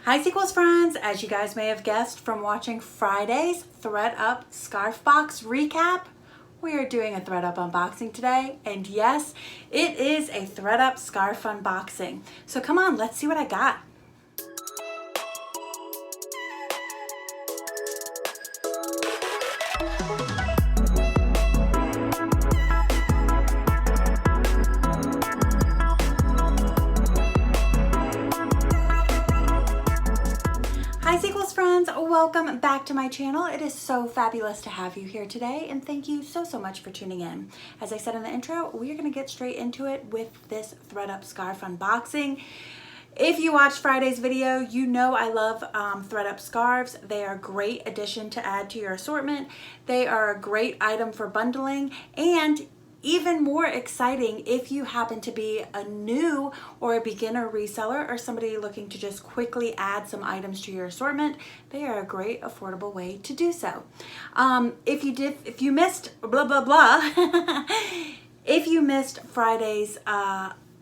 Hi Sequels friends, as you guys may have guessed from watching Friday's ThredUP Scarf Box recap, we are doing a ThredUP unboxing today, and yes, it is a ThredUP scarf unboxing. So come on, let's see what I got. Hi Sequels friends, welcome back to my channel. It is so fabulous to have you here today, and thank you so much for tuning in. As I said in the intro, we are going to get straight into it with this ThredUP scarf unboxing. If you watched Friday's video, you know I love ThredUP scarves. They are a great addition to add to your assortment. They are a great item for bundling, and even more exciting if you happen to be a new or a beginner reseller or somebody looking to just quickly add some items to your assortment. They are a great affordable way to do so. If you missed blah blah blah if you missed Friday's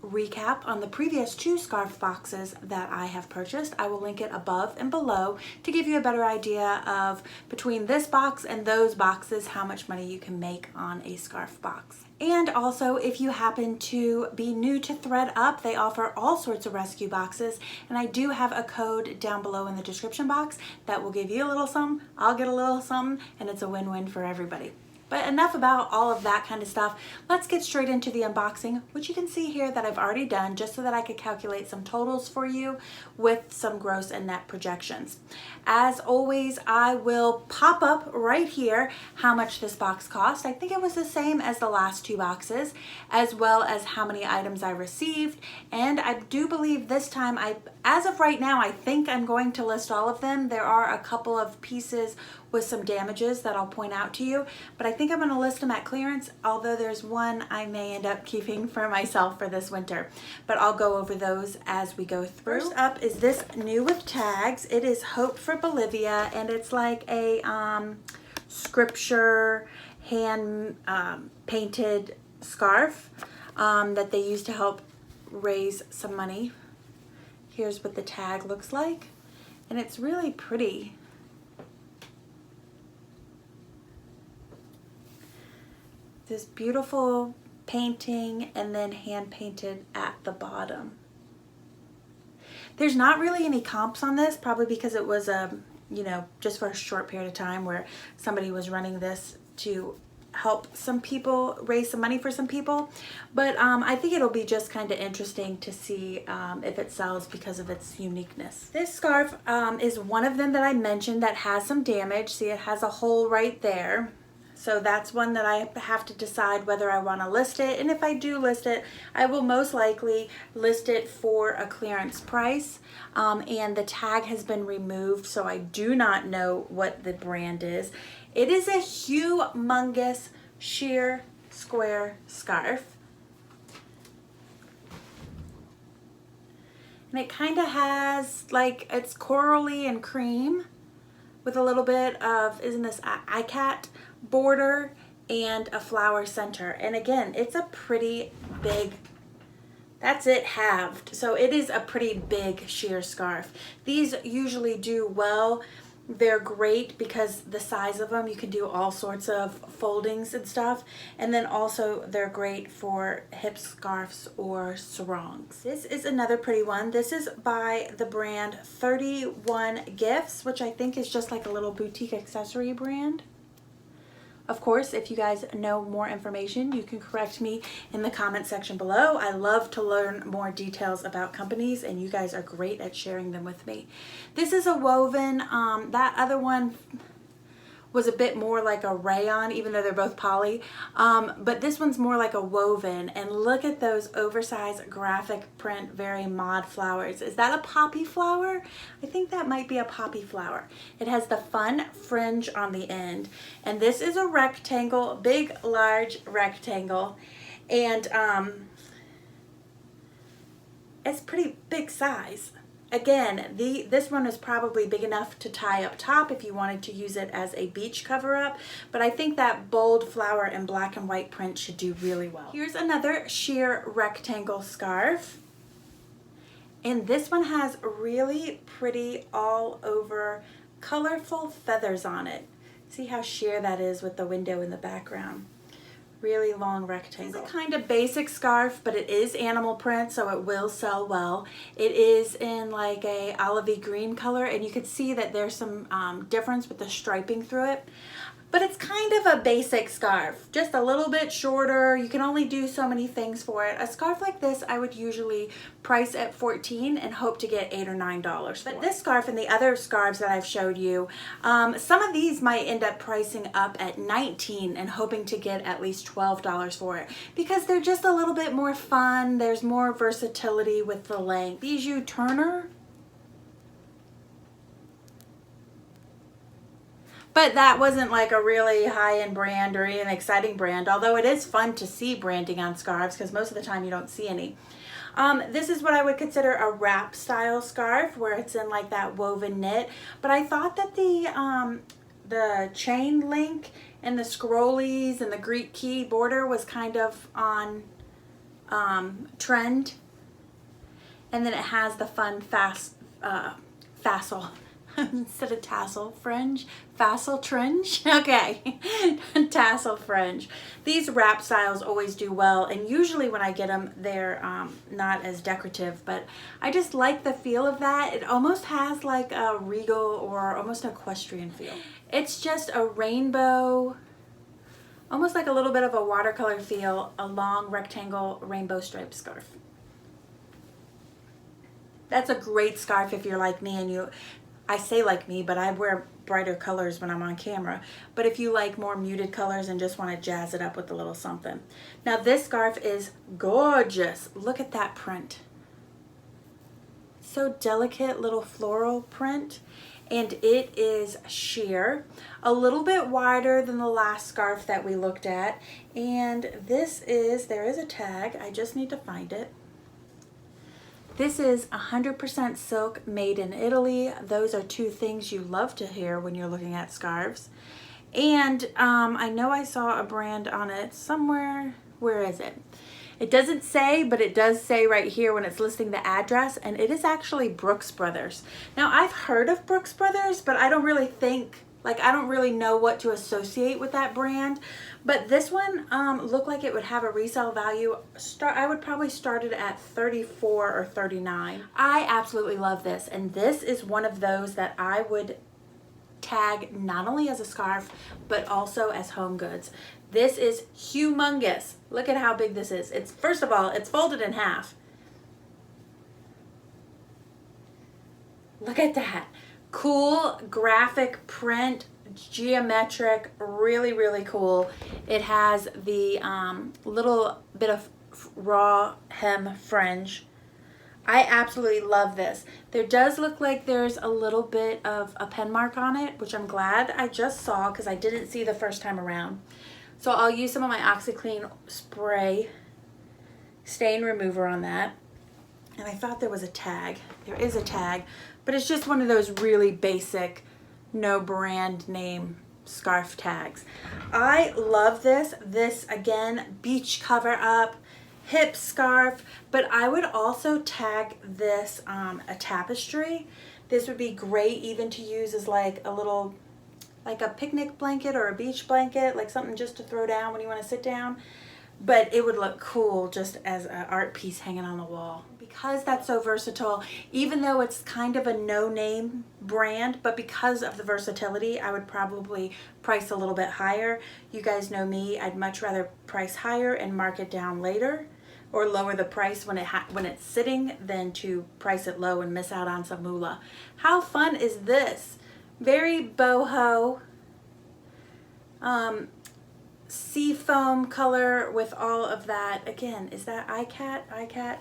recap on the previous two scarf boxes that I have purchased, I will link it above and below to give you a better idea of, between this box and those boxes, how much money you can make on a scarf box. And also, if you happen to be new to ThredUP, they offer all sorts of rescue boxes, and I do have a code down below in the description box that will give you a little something, I'll get a little something, and it's a win-win for everybody. But enough about all of that kind of stuff. Let's get straight into the unboxing, which you can see here that I've already done just so that I could calculate some totals for you with some gross and net projections. As always, I will pop up right here how much this box cost. I think it was the same as the last two boxes, as well as how many items I received. And I do believe this time, as of right now, I think I'm going to list all of them. There are a couple of pieces with some damages that I'll point out to you, but I think I'm going to list them at clearance, although there's one I may end up keeping for myself for this winter, but I'll go over those as we go through. First up is this new with tags. It is Hope for Bolivia, and it's like a scripture hand painted scarf that they use to help raise some money. Here's what the tag looks like, and it's really pretty. This beautiful painting and then hand painted at the bottom. There's not really any comps on this, probably because it was just for a short period of time where somebody was running this to help some people, raise some money for some people. But I think it'll be just kind of interesting to see if it sells because of its uniqueness. This scarf is one of them that I mentioned that has some damage. See, it has a hole right there. So that's one that I have to decide whether I want to list it. And if I do list it, I will most likely list it for a clearance price. And the tag has been removed, so I do not know what the brand is. It is a humongous sheer square scarf. And it kind of has, like, it's corally and cream with a little bit of, isn't this iCat border and a flower center. And again, it's a pretty big, that's it halved. So it is a pretty big sheer scarf. These usually do well. They're great because the size of them, you can do all sorts of foldings and stuff. And then also they're great for hip scarves or sarongs. This is another pretty one. This is by the brand 31 Gifts, which I think is just like a little boutique accessory brand. Of course, if you guys know more information, you can correct me in the comment section below. I love to learn more details about companies, and you guys are great at sharing them with me. This is a woven. That other one was a bit more like a rayon, even though they're both poly. But this one's more like a woven. And look at those oversized graphic print, very mod flowers. Is that a poppy flower? I think that might be a poppy flower. It has the fun fringe on the end. And this is a rectangle, big, large rectangle. And it's pretty big size. Again, this one is probably big enough to tie up top if you wanted to use it as a beach cover-up, but I think that bold flower and black and white print should do really well. Here's another sheer rectangle scarf. And this one has really pretty all over colorful feathers on it. See how sheer that is with the window in the background. Really long rectangle. It's a kind of basic scarf, but it is animal print, so it will sell well. It is in like a olivey green color, and you can see that there's some difference with the striping through it. But it's kind of a basic scarf, just a little bit shorter. You can only do so many things for it. A scarf like this, I would usually price at $14 and hope to get $8 or $9 for. But this scarf and the other scarves that I've showed you, some of these might end up pricing up at $19 and hoping to get at least $12 for it because they're just a little bit more fun. There's more versatility with the length. Bijou Turner. But that wasn't like a really high-end brand or an exciting brand, although it is fun to see branding on scarves because most of the time you don't see any. This is what I would consider a wrap style scarf where it's in like that woven knit. But I thought that the chain link and the scrollies and the Greek key border was kind of on trend. And then it has the fun tassel. Instead of tassel fringe, facile fringe. Okay, tassel fringe. These wrap styles always do well, and usually when I get them, they're not as decorative, but I just like the feel of that. It almost has like a regal or almost an equestrian feel. It's just a rainbow, almost like a little bit of a watercolor feel, a long rectangle rainbow striped scarf. That's a great scarf if you're like me and I say like me, but I wear brighter colors when I'm on camera. But if you like more muted colors and just want to jazz it up with a little something. Now this scarf is gorgeous. Look at that print. So delicate little floral print. And it is sheer, a little bit wider than the last scarf that we looked at. And there is a tag. I just need to find it. This is 100% silk made in Italy. Those are two things you love to hear when you're looking at scarves. And I know I saw a brand on it somewhere. Where is it? It doesn't say, but it does say right here when it's listing the address, and it is actually Brooks Brothers. Now I've heard of Brooks Brothers, but I don't really know what to associate with that brand. But this one looked like it would have a resale value. I would probably start it at $34 or $39. I absolutely love this, and this is one of those that I would tag not only as a scarf, but also as home goods. This is humongous. Look at how big this is. First of all, it's folded in half. Look at that. Cool graphic print, geometric, really, really cool. It has the little bit of raw hem fringe. I absolutely love this. There does look like there's a little bit of a pen mark on it, which I'm glad I just saw because I didn't see the first time around. So I'll use some of my OxiClean spray stain remover on that. And I thought there was a tag. There is a tag, but it's just one of those really basic, no brand name scarf tags. I love this. This, again, beach cover up, hip scarf, but I would also tag this a tapestry. This would be great even to use as like a little, like a picnic blanket or a beach blanket, like something just to throw down when you want to sit down. But it would look cool just as an art piece hanging on the wall. Because that's so versatile, even though it's kind of a no-name brand, but because of the versatility, I would probably price a little bit higher. You guys know me, I'd much rather price higher and mark it down later, or lower the price when it's sitting than to price it low and miss out on some moolah. How fun is this? Very boho. Seafoam color with all of that. Again, is that iCat? iCat?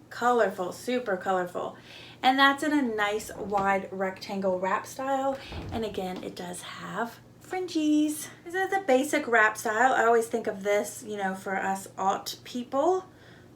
Colorful, super colorful. And that's in a nice wide rectangle wrap style. And again, it does have fringes. This is a basic wrap style. I always think of this, you know, for us aught people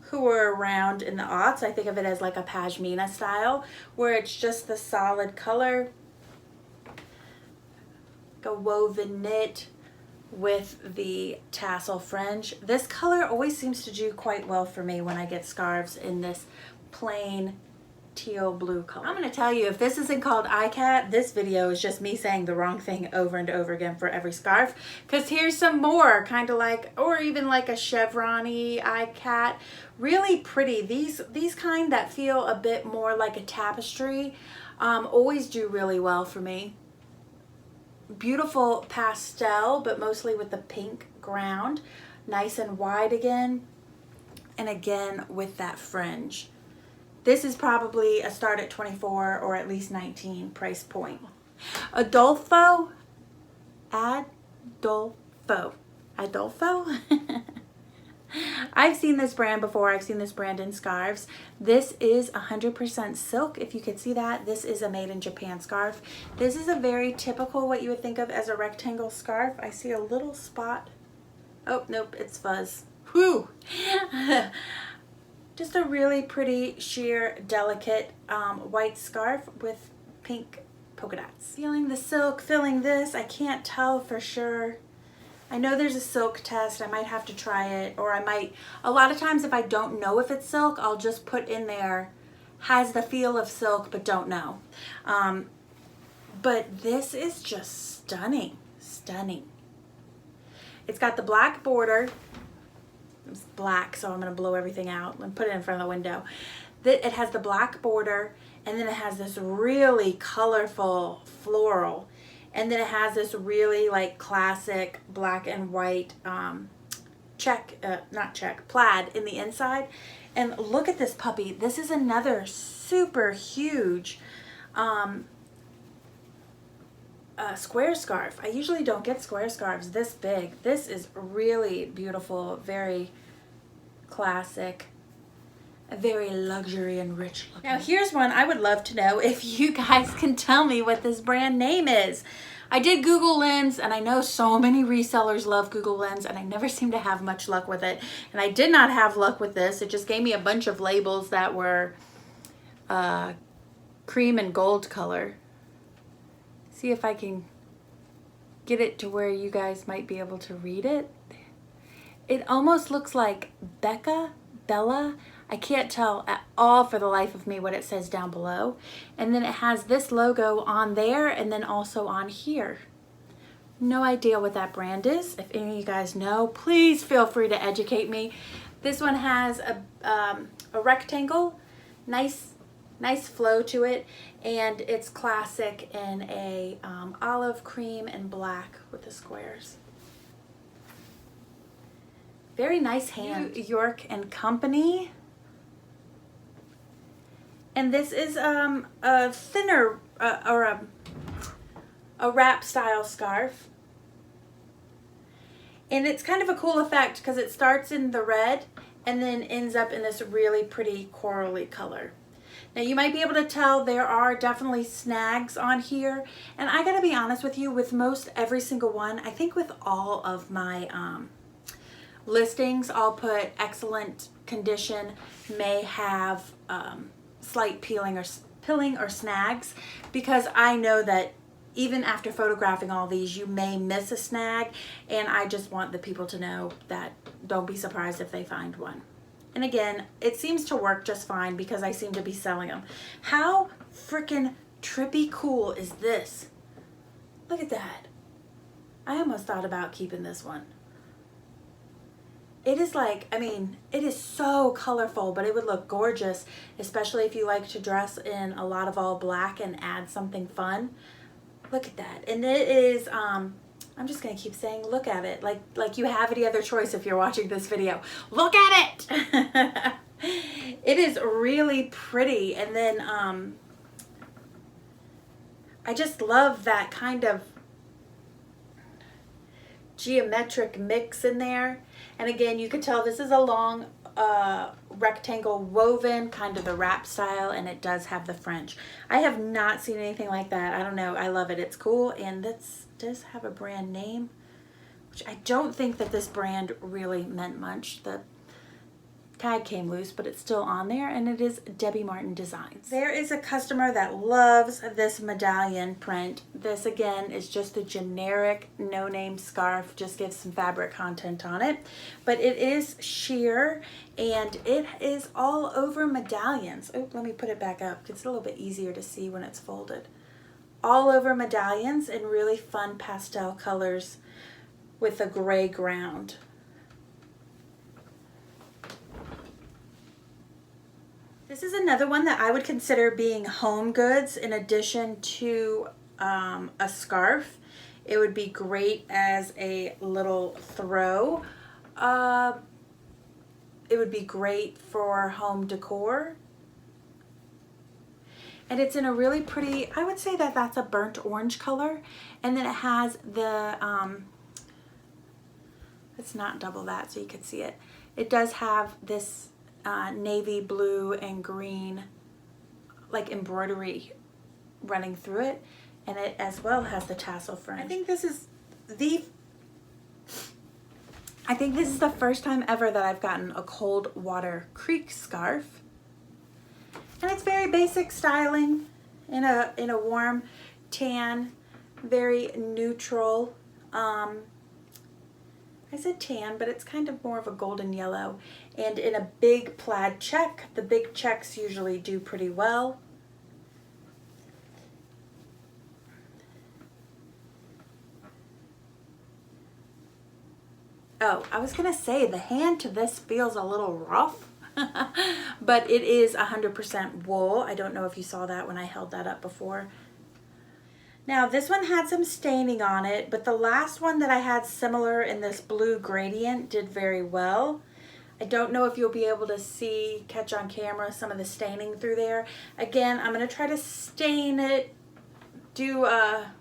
who were around in the aughts. I think of it as like a pashmina style where it's just the solid color, like a woven knit with the tassel fringe. This color always seems to do quite well for me when I get scarves in this plain teal blue color. I'm gonna tell you, if this isn't called iCat, this video is just me saying the wrong thing over and over again for every scarf. Because here's some more, kind of like, or even like a chevron-y iCat. Really pretty. These kind that feel a bit more like a tapestry always do really well for me. Beautiful pastel, but mostly with the pink ground. Nice and wide again. And again with that fringe. This is probably a start at 24 or at least 19 price point. Adolfo? I've seen this brand before. I've seen this brand in scarves. This is 100% silk. If you could see that, this is a made in Japan scarf. This is a very typical, what you would think of as a rectangle scarf. I see a little spot. Oh, nope, it's fuzz. Whew. Just a really pretty, sheer, delicate white scarf with pink polka dots. Feeling the silk, feeling this, I can't tell for sure. I know there's a silk test, I might have to try it, or I might, a lot of times if I don't know if it's silk, I'll just put in there, has the feel of silk, but don't know. But this is just stunning, stunning. It's got the black border. It's black, so I'm going to blow everything out and put it in front of the window. It has the black border, and then it has this really colorful floral, and then it has this really like classic black and white plaid in the inside. And look at this puppy. This is another super huge square scarf. I usually don't get square scarves this big. This is really beautiful, very classic, very luxury and rich looking. Now here's one I would love to know if you guys can tell me what this brand name is. I did Google Lens, and I know so many resellers love Google Lens, and I never seem to have much luck with it. And I did not have luck with this. It just gave me a bunch of labels that were cream and gold color. See if I can get it to where you guys might be able to read it. It almost looks like Bella. I can't tell at all for the life of me what it says down below. And then it has this logo on there and then also on here. No idea what that brand is. If any of you guys know, please feel free to educate me. This one has a rectangle, nice flow to it, and it's classic in a olive cream and black with the squares. Very nice hand. New York and Company. And this is a thinner or a wrap style scarf. And it's kind of a cool effect because it starts in the red and then ends up in this really pretty corally color. Now you might be able to tell there are definitely snags on here, and I gotta be honest with you, with most every single one, I think with all of my listings, I'll put excellent condition, may have slight pilling or snags, because I know that even after photographing all these, you may miss a snag, and I just want the people to know that don't be surprised if they find one. And again, it seems to work just fine because I seem to be selling them. How freaking trippy cool is this? Look at that. I almost thought about keeping this one. It is like, I mean, it is so colorful, but it would look gorgeous, especially if you like to dress in a lot of all black and add something fun. Look at that. And it is, I'm just going to keep saying, look at it. Like you have any other choice if you're watching this video. Look at it! It is really pretty. And then I just love that kind of geometric mix in there. And again, you can tell this is a long rectangle woven, kind of the wrap style, and it does have the French. I have not seen anything like that. I don't know. I love it. It's cool, and this does have a brand name, which I don't think that this brand really meant much. tag came loose, but it's still on there, and it is Debbie Martin Designs. There is a customer that loves this medallion print. This again is just a generic no-name scarf, just gives some fabric content on it, but it is sheer and it is all over medallions. Oh, let me put it back up. It's a little bit easier to see when it's folded. All over medallions in really fun pastel colors with a gray ground. This is another one that I would consider being home goods in addition to a scarf. It would be great as a little throw. It would be great for home decor. And it's in a really pretty, I would say that that's a burnt orange color. And then it has the, it's not double that so you could see it. It does have this navy blue and green like embroidery running through it, and it as well has the tassel fringe. I think this is the first time ever that I've gotten a cold water creek scarf, and it's very basic styling in a warm tan, very neutral. I said tan, but it's kind of more of a golden yellow, and in a big plaid check. The big checks usually do pretty well. Oh, I was gonna say the hand to this feels a little rough, but it is 100% wool. I don't know if you saw that when I held that up before. Now this one had some staining on it, but the last one that I had similar in this blue gradient did very well. I don't know if you'll be able to catch on camera some of the staining through there. Again, I'm going to try to stain it, do a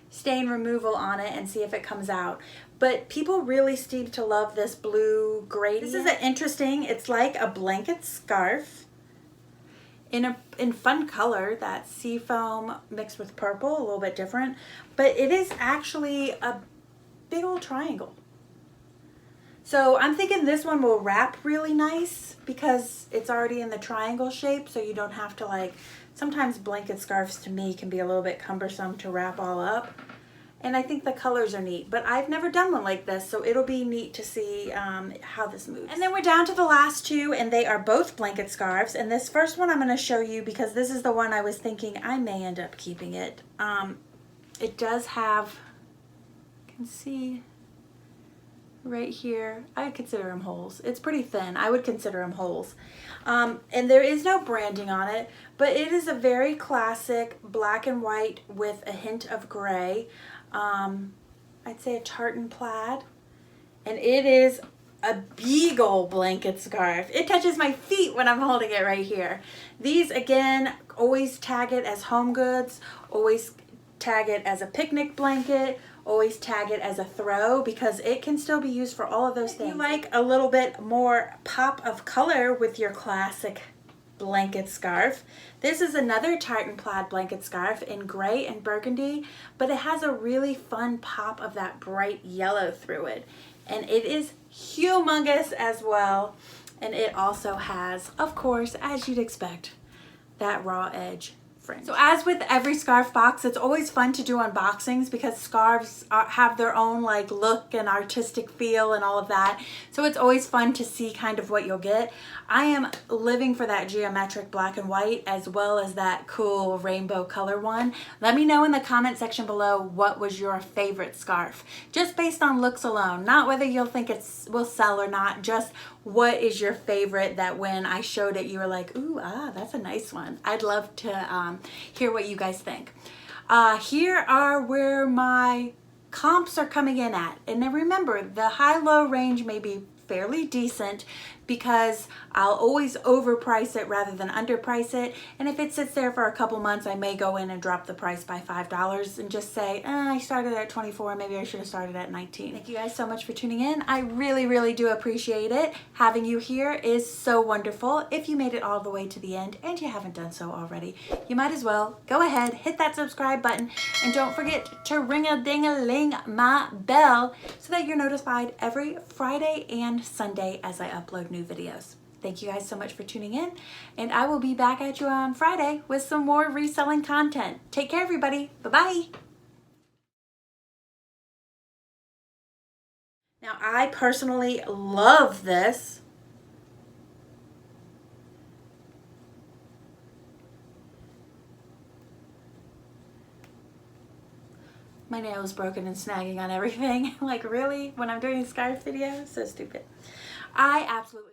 stain removal on it and see if it comes out. But people really seem to love this blue gradient. This is interesting, it's like a blanket scarf in fun color, that sea foam mixed with purple, a little bit different, but it is actually a big old triangle. So I'm thinking this one will wrap really nice because it's already in the triangle shape, so you don't have to like, sometimes blanket scarves to me can be a little bit cumbersome to wrap all up. And I think the colors are neat, but I've never done one like this, so it'll be neat to see how this moves. And then we're down to the last two, and they are both blanket scarves. And this first one I'm going to show you because this is the one I was thinking I may end up keeping it. It does have, you can see right here, I consider them holes. It's pretty thin. I would consider them holes. And there is no branding on it, but it is a very classic black and white with a hint of gray. I'd say a tartan plaid, and it is a beagle blanket scarf. It touches my feet when I'm holding it right here. These again, always tag it as home goods, always tag it as a picnic blanket, always tag it as a throw because it can still be used for all of those things. If you like a little bit more pop of color with your classic blanket scarf, this is another tartan plaid blanket scarf in gray and burgundy, but it has a really fun pop of that bright yellow through it, and it is humongous as well. And it also has, of course, as you'd expect, that raw edge fringe. So as with every scarf box, it's always fun to do unboxings because scarves have their own like look and artistic feel and all of that. So it's always fun to see kind of what you'll get. I am living for that geometric black and white as well as that cool rainbow color one. Let me know in the comment section below what was your favorite scarf. Just based on looks alone, not whether you'll think it will sell or not, just what is your favorite that when I showed it you were like, ooh, that's a nice one. I'd love to hear what you guys think. Here are where my comps are coming in at. And then remember, the high-low range may be fairly decent because I'll always overprice it rather than underprice it. And if it sits there for a couple months, I may go in and drop the price by $5 and just say, I started at 24, maybe I should have started at 19. Thank you guys so much for tuning in. I really, really do appreciate it. Having you here is so wonderful. If you made it all the way to the end and you haven't done so already, you might as well go ahead, hit that subscribe button, and don't forget to ring-a-ding-a-ling my bell so that you're notified every Friday and Sunday as I upload new videos. Thank you guys so much for tuning in, and I will be back at you on Friday with some more reselling content. Take care, everybody. Bye-bye. Now, I personally love this. My nail is broken and snagging on everything. Like, really? When I'm doing a scarf video? So stupid. I absolutely